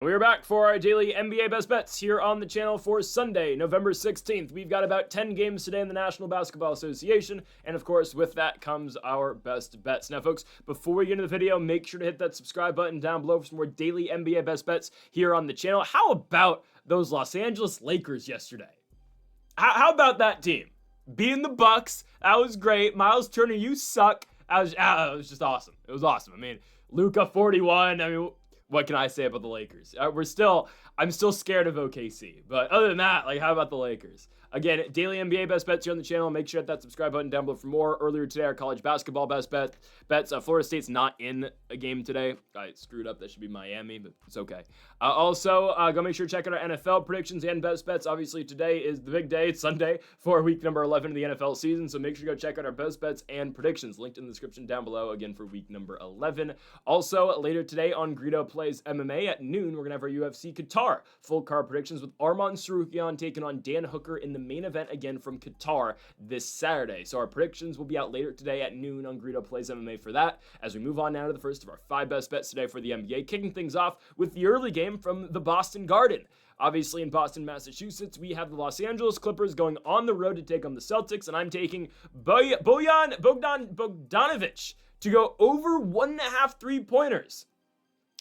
We're back for our daily NBA best bets here on the channel for Sunday, November 16th. We've got about 10 games today in the National Basketball Association, and of course, with that comes our best bets. Now, folks, before we get into the video, make sure to hit that subscribe button down below for some more daily NBA best bets here on the channel. How about those Los Angeles Lakers yesterday? How about that team? Beating the Bucks, that was great. Miles Turner, you suck. It was just awesome. It was awesome. I mean, Luka 41, what can I say about the Lakers? I'm still scared of OKC. But other than that, how about the Lakers? Again, daily NBA best bets here on the channel. Make sure to hit that subscribe button down below for more. Earlier today, our college basketball best bets. Florida State's not in a game today. I screwed up. That should be Miami, but it's okay. Also, go make sure to check out our NFL predictions and best bets. Obviously, today is the big day. It's Sunday for week number 11 of the NFL season. So make sure to go check out our best bets and predictions. Linked in the description down below, again, for week number 11. Also, later today on Greedo Plays MMA at noon, we're going to have our UFC Qatar full card predictions with Arman Sarukian taking on Dan Hooker in the main event again from Qatar this Saturday. So our predictions will be out later today at noon on Greedo Plays MMA for that. As we move on now to the first of our 5 best bets today for the NBA, kicking things off with the early game from the Boston Garden. Obviously, in Boston, Massachusetts, we have the Los Angeles Clippers going on the road to take on the Celtics, and I'm taking Bogdanovic to go over 1.5 3-pointers.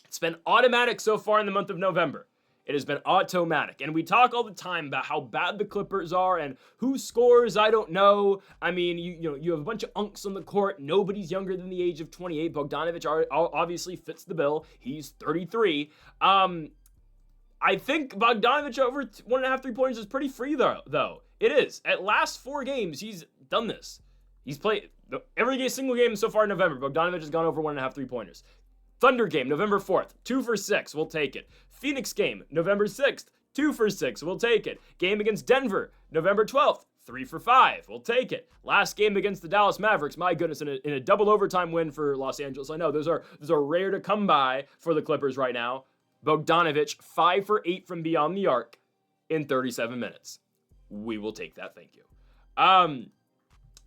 It's been automatic so far in the month of November. It has been automatic. And we talk all the time about how bad the Clippers are and who scores, I don't know. I mean, you have a bunch of unks on the court. Nobody's younger than the age of 28. Bogdanovic obviously fits the bill. He's 33. I think Bogdanovic over 1.5 3-pointers is pretty free, though. It is. At last 4 games, he's done this. He's played every single game so far in November. Bogdanovic has gone over 1.5 3-pointers. Thunder game, November 4th, 2 for 6, we'll take it. Phoenix game, November 6th, 2 for 6, we'll take it. Game against Denver, November 12th, 3 for 5, we'll take it. Last game against the Dallas Mavericks, my goodness, in a double overtime win for Los Angeles. I know, those are rare to come by for the Clippers right now. Bogdanovic, 5 for 8 from beyond the arc in 37 minutes. We will take that, thank you.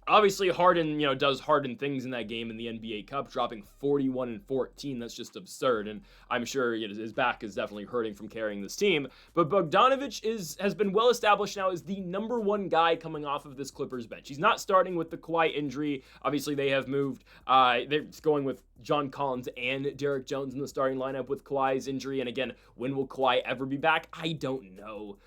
Obviously, Harden, does Harden things in that game in the NBA Cup, dropping 41 and 14. That's just absurd, and I'm sure his back is definitely hurting from carrying this team. But Bogdanovic has been well established now as the number 1 guy coming off of this Clippers bench. He's not starting with the Kawhi injury. Obviously, they have moved. They're going with John Collins and Derek Jones in the starting lineup with Kawhi's injury. And again, when will Kawhi ever be back? I don't know.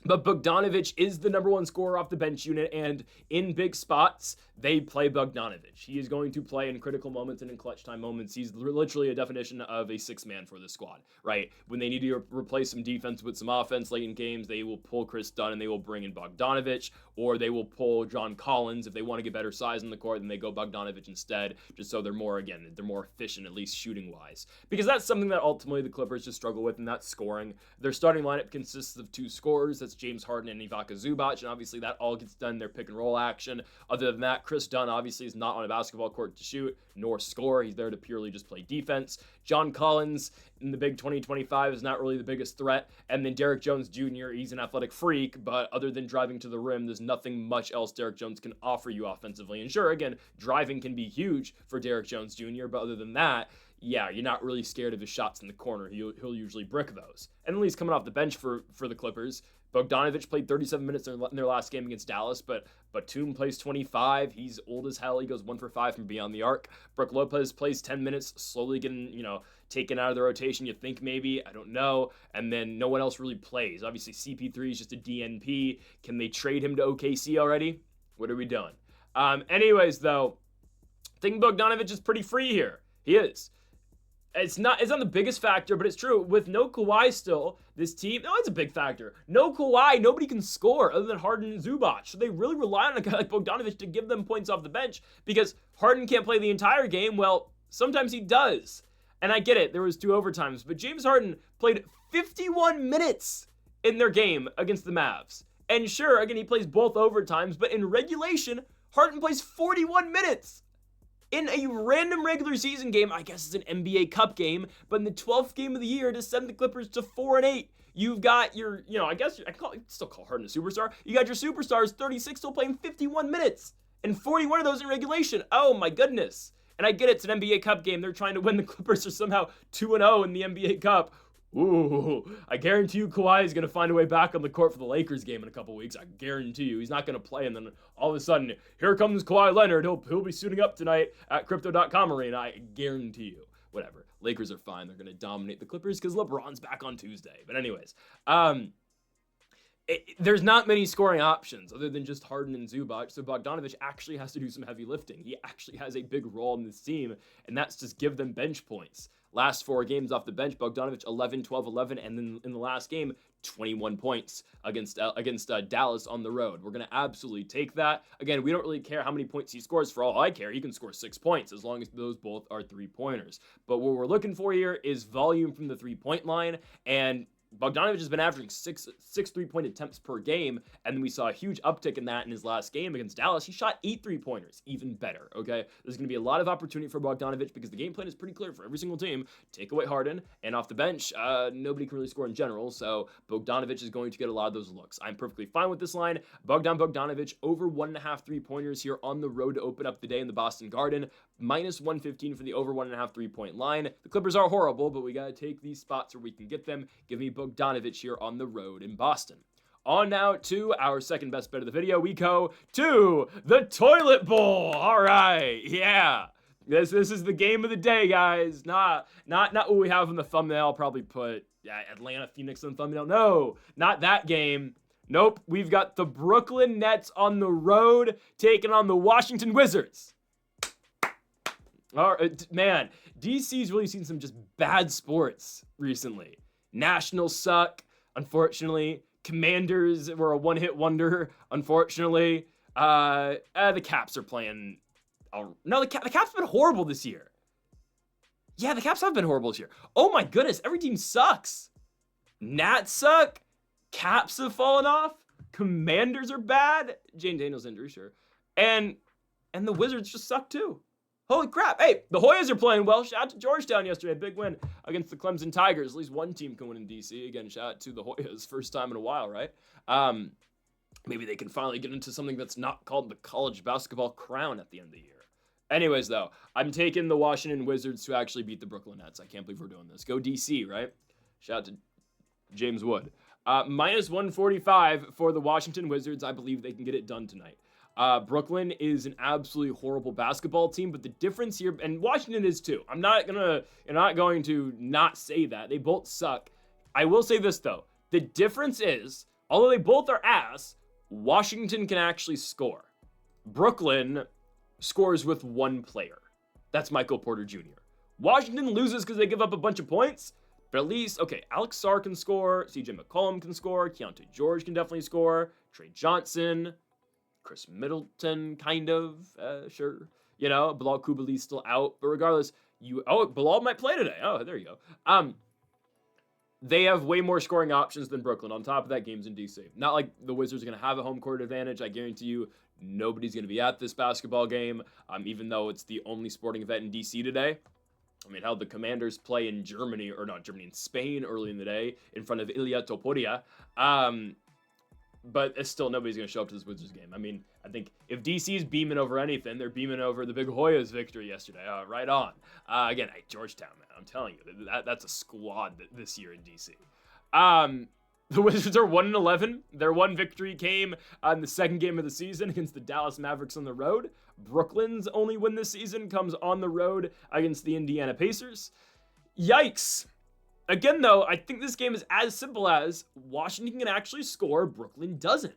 But Bogdanovic is the number 1 scorer off the bench unit, and in big spots, they play Bogdanovic. He is going to play in critical moments and in clutch time moments. He's literally a definition of a 6-man for this squad, right? When they need to replace some defense with some offense late in games, they will pull Chris Dunn and they will bring in Bogdanovic, or they will pull John Collins. If they want to get better size in the court, then they go Bogdanovic instead, just so they're more efficient, at least shooting-wise. Because that's something that ultimately the Clippers just struggle with, and that's scoring. Their starting lineup consists of 2 scorers. That's James Harden and Ivica Zubac, and obviously that all gets done in their pick-and-roll action. Other than that, Chris Dunn obviously is not on a basketball court to shoot nor score. He's there to purely just play defense. John Collins in the big 2025 is not really the biggest threat. And then Derek Jones Jr., he's an athletic freak, but other than driving to the rim, there's nothing much else Derek Jones can offer you offensively. And sure, again, driving can be huge for Derek Jones Jr., but other than that, yeah, you're not really scared of his shots in the corner. He'll usually brick those. And at least coming off the bench for the Clippers, Bogdanovic played 37 minutes in their last game against Dallas, but Batum plays 25. He's old as hell. He goes 1 for 5 from beyond the arc. Brook Lopez plays 10 minutes, slowly getting, taken out of the rotation. You think maybe, I don't know. And then no one else really plays. Obviously, CP3 is just a DNP. Can they trade him to OKC already? What are we doing? Anyways, though, I think Bogdanovic is pretty free here. He is. It's not the biggest factor, but it's true. With no Kawhi still, this team, it's a big factor. No Kawhi, nobody can score other than Harden and Zubac. So they really rely on a guy like Bogdanovic to give them points off the bench because Harden can't play the entire game. Well, sometimes he does. And I get it, there was 2 overtimes, but James Harden played 51 minutes in their game against the Mavs. And sure, again, he plays both overtimes, but in regulation, Harden plays 41 minutes. In a random regular season game, I guess it's an NBA Cup game, but in the 12th game of the year to send the Clippers to 4-8, you've got your, I guess I still call Harden a superstar. You got your superstars, 36, still playing 51 minutes, and 41 of those in regulation. Oh my goodness. And I get it's an NBA Cup game. They're trying to win. The Clippers are somehow 2-0 in the NBA Cup. Ooh, I guarantee you Kawhi is going to find a way back on the court for the Lakers game in a couple weeks. I guarantee you. He's not going to play, and then all of a sudden, here comes Kawhi Leonard. He'll be suiting up tonight at Crypto.com Arena. I guarantee you. Whatever. Lakers are fine. They're going to dominate the Clippers because LeBron's back on Tuesday. But anyways, there's not many scoring options other than just Harden and Zubac, so Bogdanovic actually has to do some heavy lifting. He actually has a big role in this team, and that's just give them bench points. Last 4 games off the bench, Bogdanovic 11, 12, 11, and then in the last game, 21 points against Dallas on the road. We're going to absolutely take that. Again, we don't really care how many points he scores. For all I care, he can score 6 points as long as those both are 3-pointers. But what we're looking for here is volume from the 3-point line, and Bogdanovic has been averaging six 3-point attempts per game, and then we saw a huge uptick in that in his last game against Dallas. He shot 8 3-pointers, even better, okay? There's going to be a lot of opportunity for Bogdanovic because the game plan is pretty clear for every single team. Take away Harden, and off the bench, nobody can really score in general, so Bogdanovic is going to get a lot of those looks. I'm perfectly fine with this line. Bogdanovic over 1.5 3-pointers here on the road to open up the day in the Boston Garden. Minus 115 for the over 1.5 3-point line. The Clippers are horrible, but we got to take these spots where we can get them. Give me Bogdanovic here on the road in Boston. On now to our second best bet of the video. We go to the Toilet Bowl. All right, yeah. This is the game of the day, guys. Not what we have in the thumbnail. I'll probably put Atlanta Phoenix in the thumbnail. No, not that game. Nope, we've got the Brooklyn Nets on the road taking on the Washington Wizards. All right, man, DC's really seen some just bad sports recently. Nationals suck, unfortunately. Commanders were a one-hit wonder, unfortunately. The Caps are playing. No, the Caps have been horrible this year. Yeah, the Caps have been horrible this year. Oh my goodness, every team sucks. Nats suck. Caps have fallen off. Commanders are bad. Jane Daniels injury, sure. And the Wizards just suck too. Holy crap. Hey, the Hoyas are playing well. Shout out to Georgetown yesterday. Big win against the Clemson Tigers. At least one team can win in DC. Again, shout out to the Hoyas. First time in a while, right? Maybe they can finally get into something that's not called the college basketball crown at the end of the year. Anyways, though, I'm taking the Washington Wizards to actually beat the Brooklyn Nets. I can't believe we're doing this. Go DC, right? Shout out to James Wood. Minus 145 for the Washington Wizards. I believe they can get it done tonight. Brooklyn is an absolutely horrible basketball team, but the difference here, and Washington is too. I'm not going to not say that. They both suck. I will say this though. The difference is, although they both are ass, Washington can actually score. Brooklyn scores with one player. That's Michael Porter Jr. Washington loses because they give up a bunch of points, but at least, okay, Alex Sarr can score, CJ McCollum can score, Keontae George can definitely score, Trey Johnson, Chris Middleton, kind of, sure. You know, Bilal Koulibaly's still out, but regardless, Bilal might play today. Oh, there you go. They have way more scoring options than Brooklyn. On top of that, game's in DC. Not like the Wizards are going to have a home court advantage. I guarantee you, nobody's going to be at this basketball game, even though it's the only sporting event in DC today. I mean, how the Commanders play in Germany, or not Germany, in Spain early in the day in front of Ilya Topuria. But it's still, nobody's going to show up to this Wizards game. I mean, I think if DC's beaming over anything, they're beaming over the Big Hoyas victory yesterday. Right on. Again, Georgetown, man, I'm telling you, that's a squad this year in DC. The Wizards are 1-11. Their one victory came in the second game of the season against the Dallas Mavericks on the road. Brooklyn's only win this season comes on the road against the Indiana Pacers. Yikes. Again, though, I think this game is as simple as Washington can actually score, Brooklyn doesn't.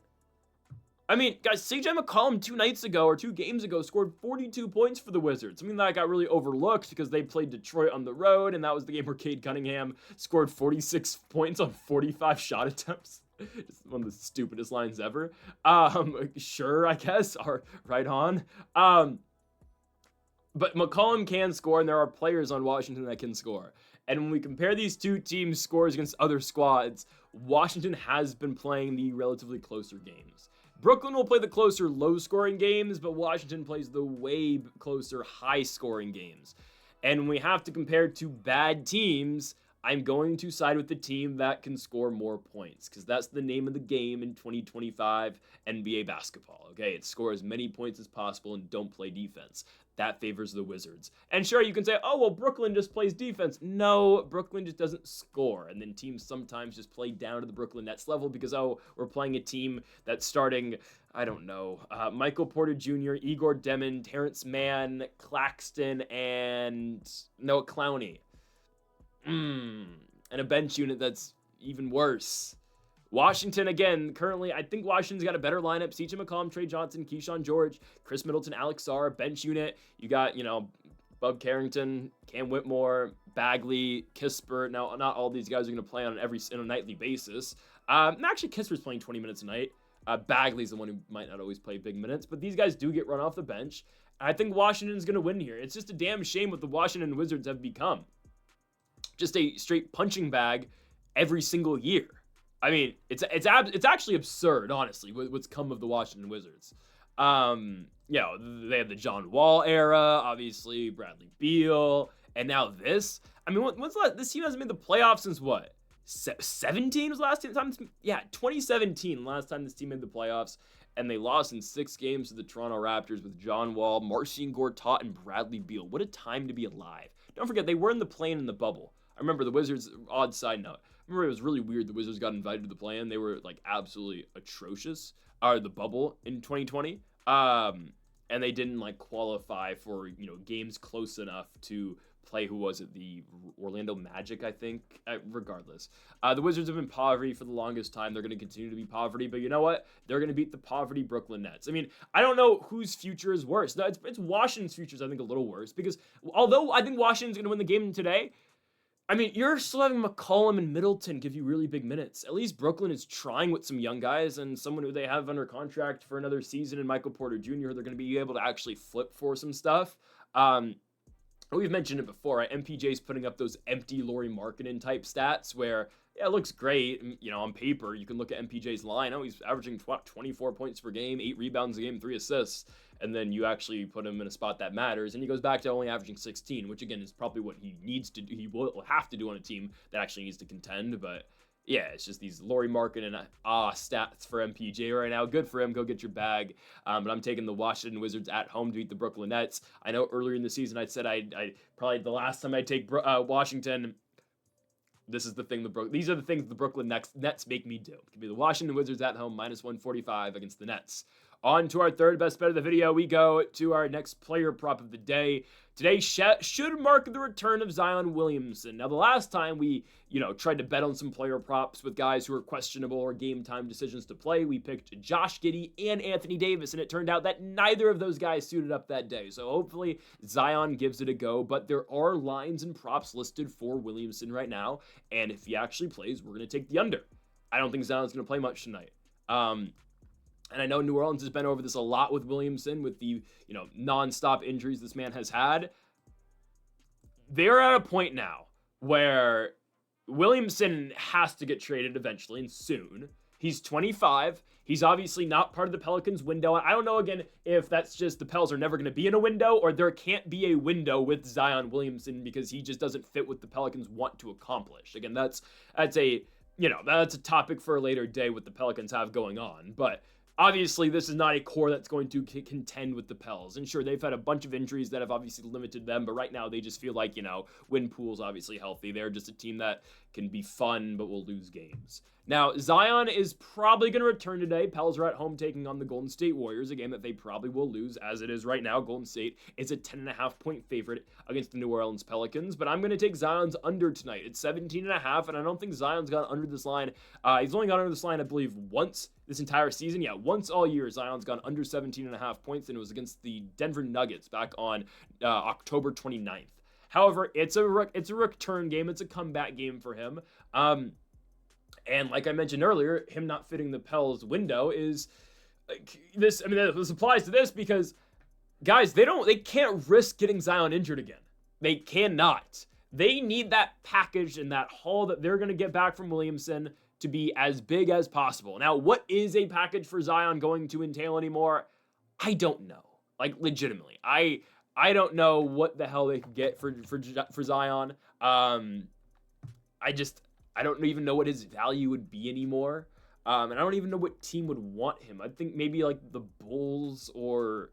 I mean, guys, CJ McCollum 2 games ago scored 42 points for the Wizards. Something that got really overlooked because they played Detroit on the road, and that was the game where Cade Cunningham scored 46 points on 45 shot attempts. It's one of the stupidest lines ever. Sure, I guess. Right on. But McCollum can score, and there are players on Washington that can score. And when we compare these two teams' scores against other squads, Washington has been playing the relatively closer games. Brooklyn will play the closer low-scoring games, but Washington plays the way closer high-scoring games. And when we have to compare two bad teams, I'm going to side with the team that can score more points, because that's the name of the game in 2025 NBA basketball, okay? It's score as many points as possible and don't play defense. that favors the Wizards. And sure, you can say, oh, well, Brooklyn just plays defense. No, Brooklyn just doesn't score. And then teams sometimes just play down to the Brooklyn Nets level because, oh, we're playing a team that's starting, I don't know, Michael Porter Jr., Igor Demon, Terrence Mann, Claxton, and Noah Clowney. And a bench unit that's even worse. Washington, again, currently, I think Washington's got a better lineup. C.J. McCollum, Trey Johnson, Keyshawn George, Chris Middleton, Alex Sarr, bench unit. You got, Bub Carrington, Cam Whitmore, Bagley, Kispert. Now, not all these guys are going to play on a nightly basis. Actually, Kispert's playing 20 minutes a night. Bagley's the one who might not always play big minutes, but these guys do get run off the bench. I think Washington's going to win here. It's just a damn shame what the Washington Wizards have become. Just a straight punching bag every single year. I mean, it's actually absurd, honestly, what's come of the Washington Wizards. They had the John Wall era, obviously, Bradley Beal, and now this. I mean, this team hasn't made the playoffs since what? 17 was the last time? Yeah, 2017, last time this team made the playoffs, and they lost in 6 games to the Toronto Raptors with John Wall, Marcin Gortat, and Bradley Beal. What a time to be alive. Don't forget, they were in the play-in in the bubble. I remember the Wizards, odd side note, I remember it was really weird the Wizards got invited to the play-in. They were, absolutely atrocious. The bubble in 2020. And they didn't, qualify for, games close enough to play, who was it? The Orlando Magic, I think? Regardless. The Wizards have been poverty for the longest time. They're going to continue to be poverty. But you know what? They're going to beat the poverty Brooklyn Nets. I mean, I don't know whose future is worse. No, it's Washington's future is, I think, a little worse. Because although I think Washington's going to win the game today, I mean, you're still having McCollum and Middleton give you really big minutes. At least Brooklyn is trying with some young guys and someone who they have under contract for another season in Michael Porter Jr. They're going to be able to actually flip for some stuff. We've mentioned it before, right? MPJ's putting up those empty Lauri Markkanen type stats where, yeah, it looks great. On paper, you can look at MPJ's line. Oh, he's averaging 24 points per game, 8 rebounds a game, 3 assists. And then you actually put him in a spot that matters, and he goes back to only averaging 16, which again is probably what he needs to do. He will have to do on a team that actually needs to contend. But yeah, it's just these Lauri Markkanen stats for MPJ right now. Good for him. Go get your bag. But I'm taking the Washington Wizards at home to beat the Brooklyn Nets. I know earlier in the season I said I probably the last time I'd take Washington. This is the thing. These are the things the Brooklyn Nets make me do. It could be the Washington Wizards at home -145 against the Nets. On to our third best bet of the video, we go to our next player prop of the day. Today should mark the return of Zion Williamson. Now, the last time we, tried to bet on some player props with guys who were questionable or game time decisions to play, we picked Josh Giddey and Anthony Davis, and it turned out that neither of those guys suited up that day. So hopefully Zion gives it a go, but there are lines and props listed for Williamson right now, and if he actually plays, we're going to take the under. I don't think Zion's going to play much tonight. And I know New Orleans has been over this a lot with Williamson, with the, nonstop injuries this man has had. They're at a point now where Williamson has to get traded eventually and soon. He's 25. He's obviously not part of the Pelicans window. I don't know, again, if that's just the Pels are never going to be in a window or there can't be a window with Zion Williamson because he just doesn't fit what the Pelicans want to accomplish. Again, that's a topic for a later day what the Pelicans have going on. But obviously, this is not a core that's going to contend with the Pels. And sure, they've had a bunch of injuries that have obviously limited them, but right now they just feel like, when Poole's obviously healthy, they're just a team that can be fun but will lose games. Now, Zion is probably going to return today. Pels are at home taking on the Golden State Warriors, a game that they probably will lose, as it is right now. Golden State is a 10.5-point favorite against the New Orleans Pelicans, but I'm going to take Zion's under tonight. It's 17.5, and I don't think Zion's gone under this line. He's only gone under this line, I believe, once this entire season. Yeah, once all year, Zion's gone under 17.5 points, and it was against the Denver Nuggets back on October 29th. However, it's a return game. It's a comeback game for him. And like I mentioned earlier, him not fitting the Pels window is this. I mean, this applies to this because guys, they can't risk getting Zion injured again. They cannot. They need that package and that haul that they're going to get back from Williamson to be as big as possible. Now, what is a package for Zion going to entail anymore? I don't know. Legitimately, I don't know what the hell they could get for Zion. I don't even know what his value would be anymore. And I don't even know what team would want him. I think maybe the Bulls or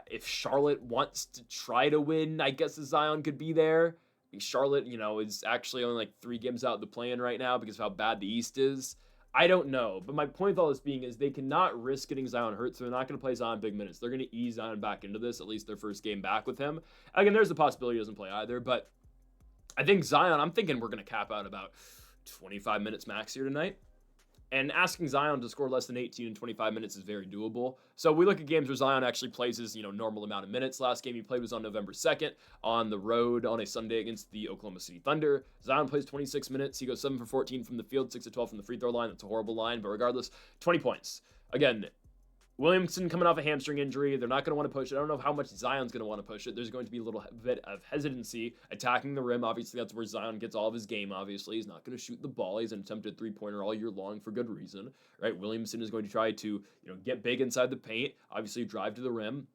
If Charlotte wants to try to win, I guess Zion could be there. Charlotte, is actually only like 3 games out of the play-in right now because of how bad the East is. I don't know. But my point with all this being is they cannot risk getting Zion hurt, so they're not going to play Zion big minutes. They're going to ease Zion back into this, at least their first game back with him. Again, there's the possibility he doesn't play either, but I think Zion, I'm thinking we're going to cap out about 25 minutes max here tonight. And asking Zion to score less than 18 in 25 minutes is very doable. So we look at games where Zion actually plays his, normal amount of minutes. Last game he played was on November 2nd on the road on a Sunday against the Oklahoma City Thunder. Zion plays 26 minutes. He goes 7 for 14 from the field, 6 of 12 from the free throw line. That's a horrible line, but regardless, 20 points. Again, Williamson coming off a hamstring injury. They're not going to want to push it. I don't know how much Zion's going to want to push it. There's going to be a little bit of hesitancy attacking the rim. Obviously, that's where Zion gets all of his game, obviously. He's not going to shoot the ball. He's an attempted three-pointer all year long for good reason, right? Williamson is going to try to, get big inside the paint, obviously drive to the rim.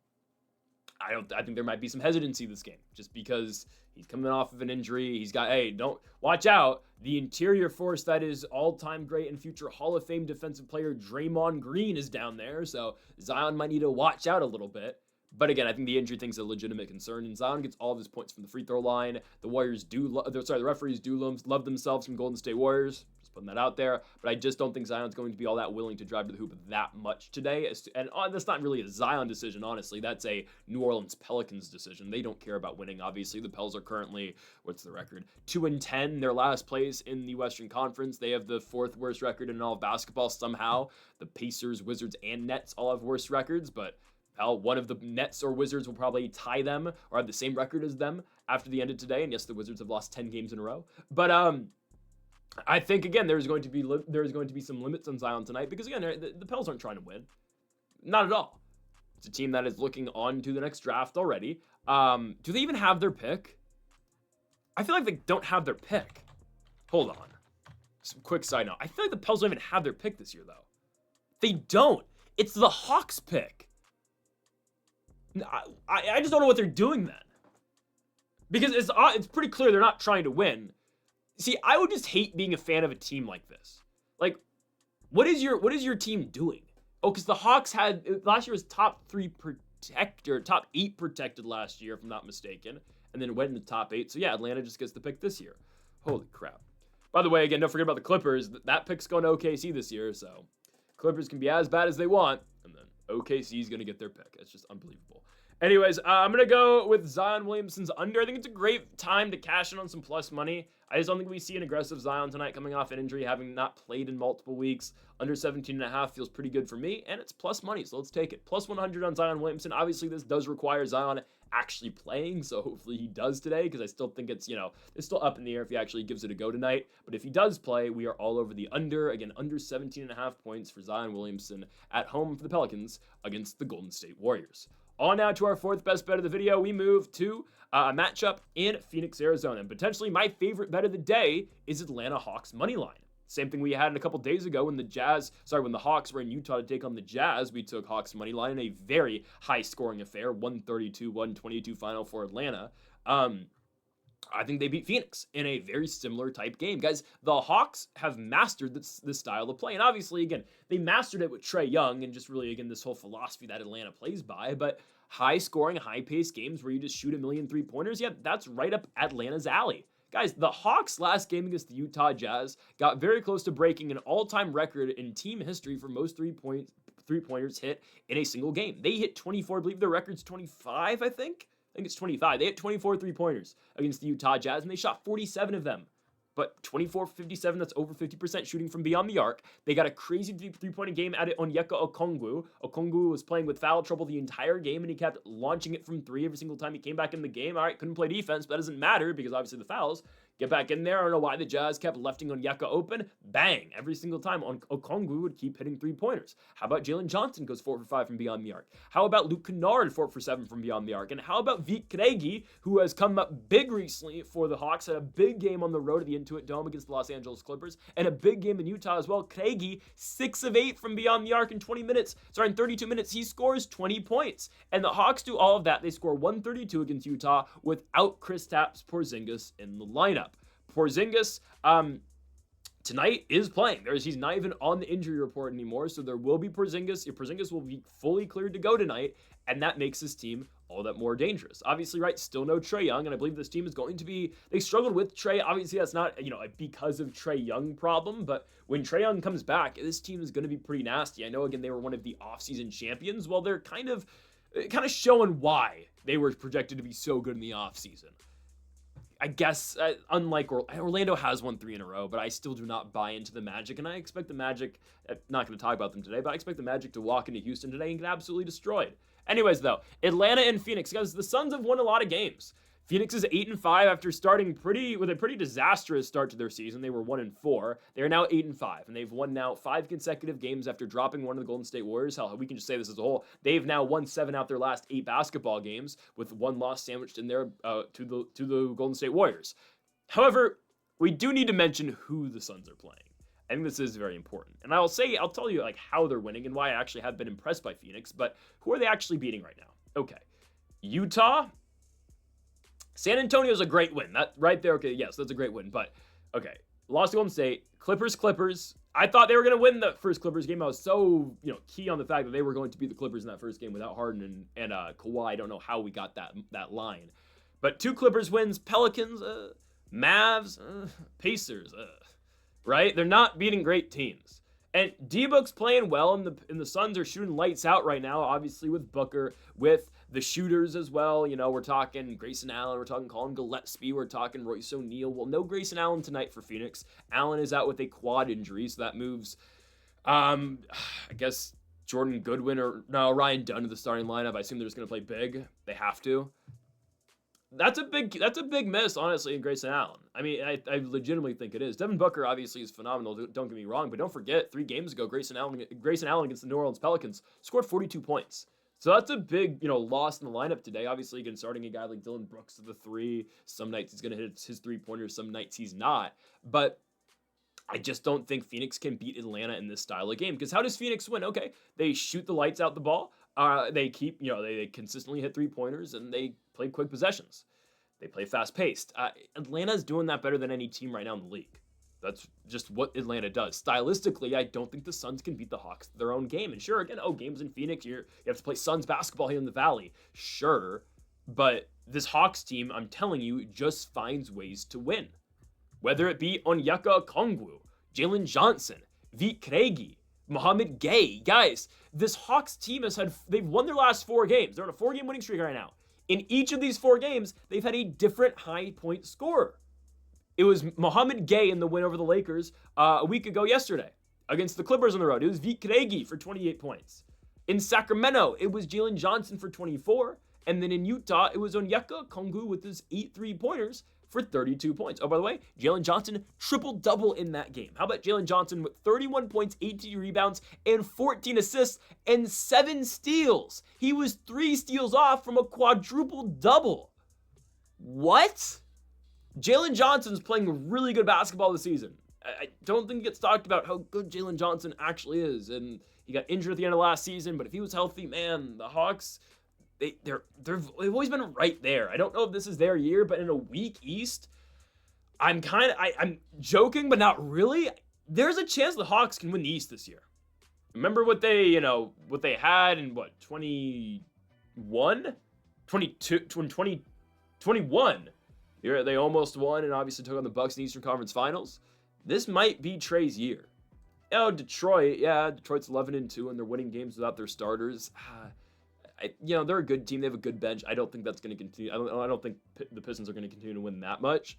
I think there might be some hesitancy this game just because he's coming off of an injury. He's got, don't watch out. The interior force that is all-time great and future Hall of Fame defensive player Draymond Green is down there. So Zion might need to watch out a little bit. But again, I think the injury thing's a legitimate concern. And Zion gets all of his points from the free throw line. The referees do love themselves from Golden State Warriors. Just putting that out there. But I just don't think Zion's going to be all that willing to drive to the hoop that much today. And that's not really a Zion decision, honestly. That's a New Orleans Pelicans decision. They don't care about winning, obviously. The Pels are currently, what's the record? 2-10, their last place in the Western Conference. They have the 4th worst record in all of basketball somehow. The Pacers, Wizards, and Nets all have worse records, but one of the Nets or Wizards will probably tie them or have the same record as them after the end of today. And yes, the Wizards have lost 10 games in a row. But I think, again, there's going to be some limits on Zion tonight because, again, the Pels aren't trying to win. Not at all. It's a team that is looking on to the next draft already. Do they even have their pick? I feel like they don't have their pick. Hold on. Some quick side note. I feel like the Pels don't even have their pick this year, though. They don't. It's the Hawks pick. I just don't know what they're doing then. Because it's pretty clear they're not trying to win. See, I would just hate being a fan of a team like this. Like, what is your team doing? Oh, because the Hawks had last year was top 8 protected last year, if I'm not mistaken, and then went in the top 8. So yeah, Atlanta just gets the pick this year. Holy crap. By the way, again, don't forget about the Clippers. That pick's going to OKC this year, so Clippers can be as bad as they want, and then OKC is going to get their pick. It's just unbelievable. Anyways, I'm going to go with Zion Williamson's under. I think it's a great time to cash in on some plus money. I just don't think we see an aggressive Zion tonight coming off an injury, having not played in multiple weeks. Under 17.5 feels pretty good for me, and it's plus money, so let's take it. Plus 100 on Zion Williamson. Obviously, this does require Zion actually playing, so hopefully he does today, because I still think it's still up in the air if he actually gives it a go tonight. But if he does play, we are all over the under. Again, under 17.5 points for Zion Williamson at home for the Pelicans against the Golden State Warriors. On now to our 4th best bet of the video. We move to a matchup in Phoenix, Arizona. And potentially my favorite bet of the day is Atlanta Hawks money line. Same thing we had a couple days ago when the Hawks were in Utah to take on the Jazz. We took Hawks money line in a very high scoring affair, 132-122 final for Atlanta. I think they beat Phoenix in a very similar type game. Guys, the Hawks have mastered this style of play. And obviously, again, they mastered it with Trae Young and just really, again, this whole philosophy that Atlanta plays by. But high-scoring, high-paced games where you just shoot a million three-pointers, yeah, that's right up Atlanta's alley. Guys, the Hawks' last game against the Utah Jazz got very close to breaking an all-time record in team history for most three-pointers hit in a single game. They hit 24, I believe their record's 25, I think it's 25. They hit 24 three-pointers against the Utah Jazz, and they shot 47 of them. But 24-57, that's over 50% shooting from beyond the arc. They got a crazy three-point game at it on Onyeka Okongwu. Okongwu was playing with foul trouble the entire game, and he kept launching it from 3 every single time he came back in the game. All right, couldn't play defense, but that doesn't matter because obviously the fouls. Get back in there. I don't know why the Jazz kept lefting Onyeka open. Bang! Every single time Okongwu would keep hitting three-pointers. How about Jalen Johnson goes 4 for 5 from beyond the arc? How about Luke Kennard 4 for 7 from beyond the arc? And how about Vit Krejci, who has come up big recently for the Hawks, had a big game on the road at the Intuit Dome against the Los Angeles Clippers, and a big game in Utah as well. Krejci, 6 of 8 from beyond the arc in 32 minutes. He scores 20 points. And the Hawks do all of that. They score 132 against Utah without Kristaps Porzingis in the lineup. Porzingis, tonight is playing. He's not even on the injury report anymore, so there will be Porzingis. Porzingis will be fully cleared to go tonight, and that makes this team all that more dangerous. Obviously, right, still no Trae Young, and I believe this team is going to be, they struggled with Trae. Obviously, that's not, a because of Trae Young problem, but when Trae Young comes back, this team is going to be pretty nasty. I know, again, they were one of the offseason champions. Well, they're kind of showing why they were projected to be so good in the offseason. I guess, unlike Orlando has won 3 in a row, but I still do not buy into the Magic, and I expect the Magic, not going to talk about them today, but I expect the Magic to walk into Houston today and get absolutely destroyed. Anyways, though, Atlanta and Phoenix, guys, the Suns have won a lot of games. Phoenix is 8-5 after starting with a pretty disastrous start to their season. They were 1-4. They are now 8-5, and they've won now 5 consecutive games after dropping one of the Golden State Warriors. Hell, we can just say this as a whole. They've now won 7 out their last 8 basketball games, with 1 loss sandwiched in there to the Golden State Warriors. However, we do need to mention who the Suns are playing. I think this is very important. And I'll tell you like how they're winning and why I actually have been impressed by Phoenix, but who are they actually beating right now? Okay. Utah. San Antonio's a great win. That right there, okay, yes, that's a great win. But okay, lost to Golden State. Clippers. I thought they were going to win the first Clippers game. I was so, key on the fact that they were going to be the Clippers in that first game without Harden and Kawhi. I don't know how we got that line. But 2 Clippers wins, Pelicans, Mavs, Pacers, right? They're not beating great teams. And D-Book's playing well, and the Suns are shooting lights out right now, obviously with Booker, with the shooters as well. We're talking Grayson Allen, we're talking Colin Gillespie, we're talking Royce O'Neal. Well, no Grayson Allen tonight for Phoenix. Allen is out with a quad injury, so that moves, I guess, Jordan Goodwin Ryan Dunn to the starting lineup. I assume they're just going to play big. They have to. That's a big miss, honestly, in Grayson Allen. I mean, I legitimately think it is. Devin Booker obviously is phenomenal. Don't get me wrong, but don't forget 3 games ago, Grayson Allen against the New Orleans Pelicans scored 42 points. So that's a big, loss in the lineup today. Obviously, again, starting a guy like Dylan Brooks to the 3. Some nights he's going to hit his 3-pointers. Some nights he's not. But I just don't think Phoenix can beat Atlanta in this style of game. Because how does Phoenix win? Okay, they shoot the lights out the ball. They keep, they consistently hit 3-pointers, and they play quick possessions. They play fast-paced. Atlanta's doing that better than any team right now in the league. That's just what Atlanta does. Stylistically, I don't think the Suns can beat the Hawks their own game. And sure, again, games in Phoenix, you have to play Suns basketball here in the Valley. Sure, but this Hawks team, I'm telling you, just finds ways to win. Whether it be Onyeka Okongwu, Jalen Johnson, Vit Krejci, Mohamed Gay. Guys, this Hawks team they've won their last 4 games. They're on a 4-game winning streak right now. In each of these 4 games, they've had a different high-point scorer. It was Mohamed Gay in the win over the Lakers a week ago yesterday against the Clippers on the road. It was Vit Krejci for 28 points. In Sacramento, it was Jalen Johnson for 24. And then in Utah, it was Onyeka Okongwu with his 8 3-pointers for 32 points. Oh, by the way, Jalen Johnson triple-double in that game. How about Jalen Johnson with 31 points, 18 rebounds, and 14 assists, and 7 steals? He was 3 steals off from a quadruple-double. What? Jalen Johnson's playing really good basketball this season. I don't think it gets talked about how good Jalen Johnson actually is. And he got injured at the end of last season, but if he was healthy, man, the Hawks, they've always been right there. I don't know if this is their year, but in a weak East, I'm joking, but not really. There's a chance the Hawks can win the East this year. Remember what they had in 2021? 2021. They almost won and obviously took on the Bucks in the Eastern Conference Finals. This might be Trae's year. Detroit, Detroit's 11-2 and they're winning games without their starters. They're a good team. They have a good bench. I don't think that's going to continue. I don't think the Pistons are going to continue to win that much.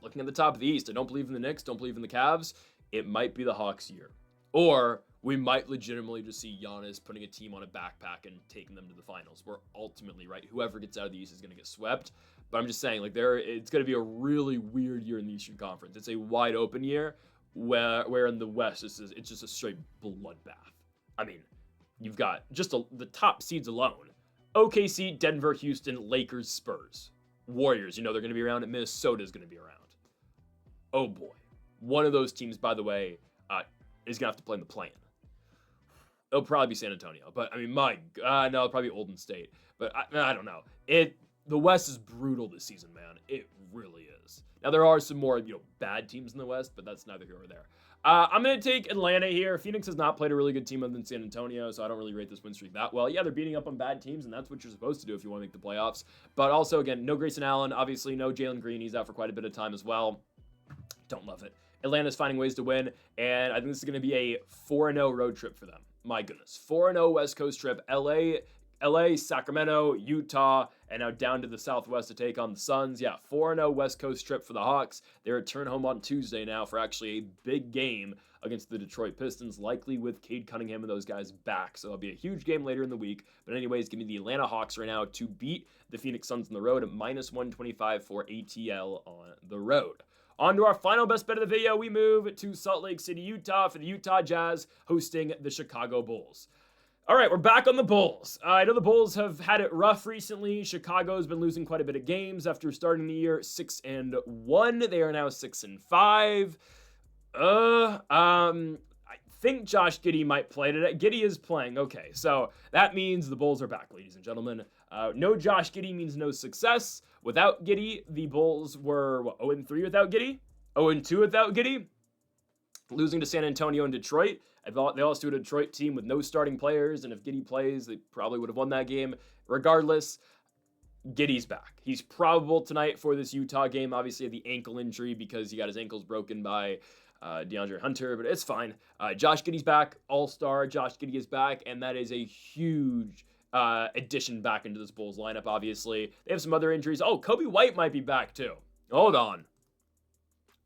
Looking at the top of the East, I don't believe in the Knicks, don't believe in the Cavs. It might be the Hawks' year. Or we might legitimately just see Giannis putting a team on a backpack and taking them to the finals, where ultimately, right, whoever gets out of the East is going to get swept. But I'm just saying, it's going to be a really weird year in the Eastern Conference. It's a wide open year, where in the West, it's just a straight bloodbath. I mean, you've got just the top seeds alone. OKC, Denver, Houston, Lakers, Spurs. Warriors, they're going to be around, and Minnesota's going to be around. Oh boy. One of those teams, by the way, is going to have to play in the play-in. It'll probably be San Antonio, but I mean, no, it'll probably be Golden State. But I don't know. the West is brutal this season, man. It really is. Now, there are some more, bad teams in the West, but that's neither here nor there. I'm going to take Atlanta here. Phoenix has not played a really good team other than San Antonio, so I don't really rate this win streak that well. Yeah, they're beating up on bad teams, and that's what you're supposed to do if you want to make the playoffs. But also, again, no Grayson Allen. Obviously, no Jalen Green. He's out for quite a bit of time as well. Don't love it. Atlanta's finding ways to win, and I think this is going to be a 4-0 road trip for them. My goodness. 4-0 West Coast trip. LA, Sacramento, Utah, and now down to the Southwest to take on the Suns. Yeah, 4-0 West Coast trip for the Hawks. They return home on Tuesday now for actually a big game against the Detroit Pistons, likely with Cade Cunningham and those guys back. So it'll be a huge game later in the week. But anyways, give me the Atlanta Hawks right now to beat the Phoenix Suns on the road at -125 for ATL on the road. On to our final best bet of the video, we move to Salt Lake City, Utah for the Utah Jazz hosting the Chicago Bulls. All right, we're back on the Bulls. I know the Bulls have had it rough recently. Chicago's been losing quite a bit of games after starting the year 6-1. They are now 6-5. I think Josh Giddey might play today. Giddey is playing. Okay, so that means the Bulls are back, ladies and gentlemen. No Josh Giddey means no success. Without Giddey, the Bulls were 0-3 without Giddey, 0-2 without Giddey, losing to San Antonio and Detroit. I thought they lost to a Detroit team with no starting players, and if Giddey plays, they probably would have won that game. Regardless, Giddey's back. He's probable tonight for this Utah game. Obviously, the ankle injury because he got his ankles broken by DeAndre Hunter, but it's fine. Josh Giddey's back, all-star. Josh Giddey is back, and that is a huge addition back into this Bulls lineup, obviously. They have some other injuries. Oh, Kobe White might be back, too. Hold on.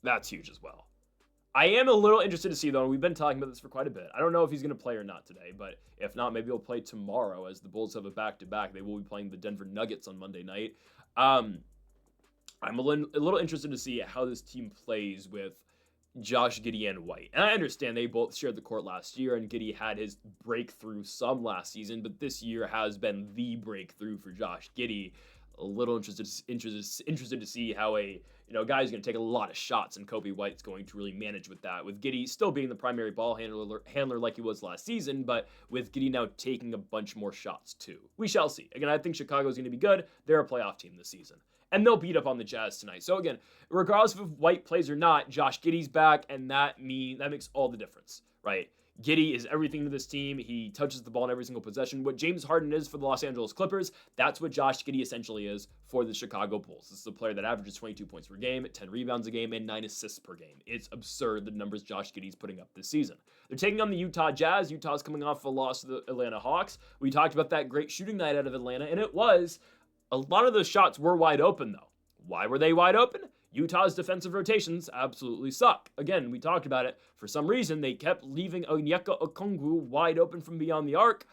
That's huge as well. I am a little interested to see, though, and we've been talking about this for quite a bit. I don't know if he's going to play or not today, but if not, maybe he'll play tomorrow as the Bulls have a back-to-back. They will be playing the Denver Nuggets on Monday night. I'm a little interested to see how this team plays with Josh Giddey and White. And I understand they both shared the court last year, and Giddey had his breakthrough some last season, but this year has been the breakthrough for Josh Giddey. A little interested to see how a guy who's going to take a lot of shots, and Kobe White's going to really manage with that. With Giddey still being the primary ball handler like he was last season, but with Giddey now taking a bunch more shots too. We shall see. Again, I think Chicago's going to be good. They're a playoff team this season, and they'll beat up on the Jazz tonight. So again, regardless of if White plays or not, Josh Giddey's back, and that makes all the difference, right? Giddey is everything to this team. He touches the ball in every single possession. What James Harden is for the Los Angeles Clippers, that's what Josh Giddey essentially is for the Chicago Bulls. This is a player that averages 22 points per game, 10 rebounds a game, and 9 assists per game. It's absurd the numbers Josh Giddey's putting up this season. They're taking on the Utah Jazz. Utah's coming off a loss to the Atlanta Hawks. We talked about that great shooting night out of Atlanta, and it was. A lot of those shots were wide open, though. Why were they wide open? Utah's defensive rotations absolutely suck. Again, we talked about it. For some reason, they kept leaving Onyeka Okongwu wide open from beyond the arc.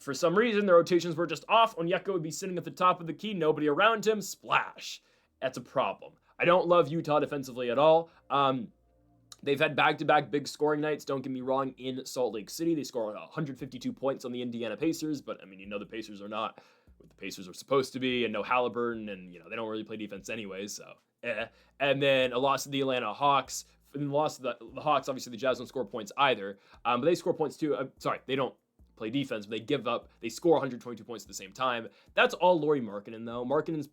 For some reason, the rotations were just off. Onyeka would be sitting at the top of the key, nobody around him, splash. That's a problem. I don't love Utah defensively at all. They've had back-to-back big scoring nights, don't get me wrong, in Salt Lake City. They scored 152 points on the Indiana Pacers, but, the Pacers are not what the Pacers are supposed to be, and no Halliburton, and, they don't really play defense anyways, so... And then a loss to the Atlanta Hawks. And the loss to the Hawks, obviously the Jazz don't score points either. But they score points too. They don't play defense, but they score 122 points at the same time. That's all Lauri Markkanen, though. Markkanen's,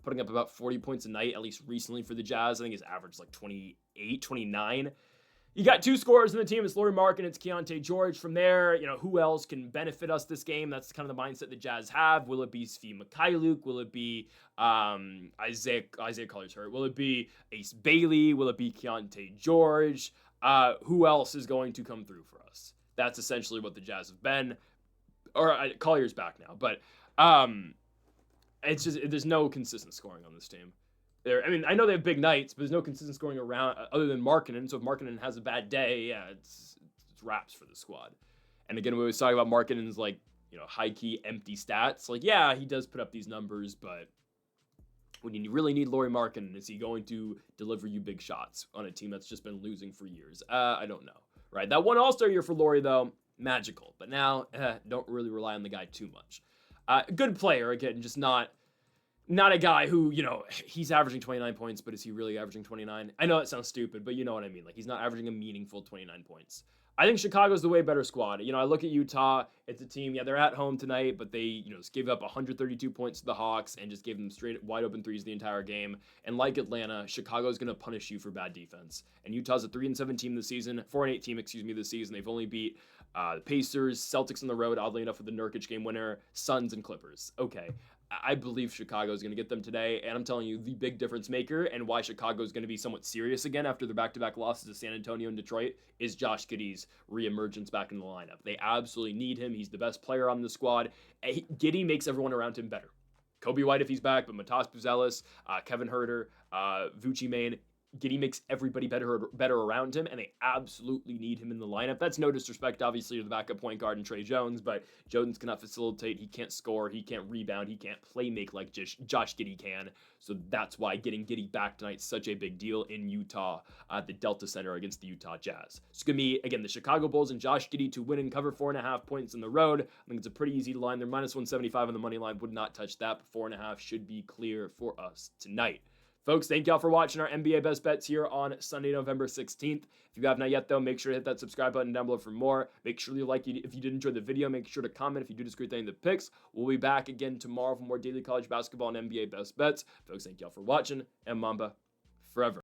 putting up about 40 points a night, at least recently for the Jazz. I think his average is like 28, 29. You got two scorers in the team. It's Lauri Markkanen, it's Keontae George. From there, who else can benefit us this game? That's kind of the mindset the Jazz have. Will it be Svi Mykhailiuk? Will it be Isaiah Colliers hurt? Will it be Ace Bailey? Will it be Keontae George? Who else is going to come through for us? That's essentially what the Jazz have been. Or Collier's back now, but it's just there's no consistent scoring on this team. I know they have big nights, but there's no consistent scoring around other than Markkanen. So if Markkanen has a bad day, yeah, it's wraps for the squad. And again, we always talk about Markkanen's high-key empty stats. Yeah, he does put up these numbers, but when you really need Lauri Markkanen, is he going to deliver you big shots on a team that's just been losing for years? I don't know. Right, that one All-Star year for Lauri, though, magical. But now, don't really rely on the guy too much. Good player, again, just not a guy who, he's averaging 29 points, but is he really averaging 29? I know that sounds stupid, but you know what I mean. He's not averaging a meaningful 29 points. I think Chicago's the way better squad. I look at Utah. It's a team, yeah, they're at home tonight, but they, just gave up 132 points to the Hawks and just gave them straight wide open threes the entire game. And like Atlanta, Chicago's going to punish you for bad defense. And Utah's a 3-7 team this season, 4-8 team, excuse me, this season. They've only beat the Pacers, Celtics on the road, oddly enough, with the Nurkic game winner, Suns, and Clippers. Okay. I believe Chicago is going to get them today, and I'm telling you, the big difference maker and why Chicago is going to be somewhat serious again after their back-to-back losses to San Antonio and Detroit is Josh Giddey's reemergence back in the lineup. They absolutely need him. He's the best player on the squad. Giddey makes everyone around him better. Kobe White if he's back, but Matas Buzelis, Kevin Herter, Vucci Main, Giddey makes everybody better around him, and they absolutely need him in the lineup. That's no disrespect, obviously, to the backup point guard and Trey Jones, but Jones cannot facilitate, he can't score, he can't rebound, he can't play make like Josh Giddey can. So that's why getting Giddey back tonight is such a big deal in Utah at the Delta Center against the Utah Jazz. It's going to be, again, the Chicago Bulls and Josh Giddey to win and cover 4.5 points in the road. I think it's a pretty easy line. They're minus 175 on the money line, would not touch that, but 4.5 should be clear for us tonight. Folks, thank y'all for watching our NBA Best Bets here on Sunday, November 16th. If you have not yet, though, make sure to hit that subscribe button down below for more. Make sure you like it if you did enjoy the video. Make sure to comment if you do disagree with any of the picks. We'll be back again tomorrow for more daily college basketball and NBA Best Bets. Folks, thank y'all for watching, and Mamba forever.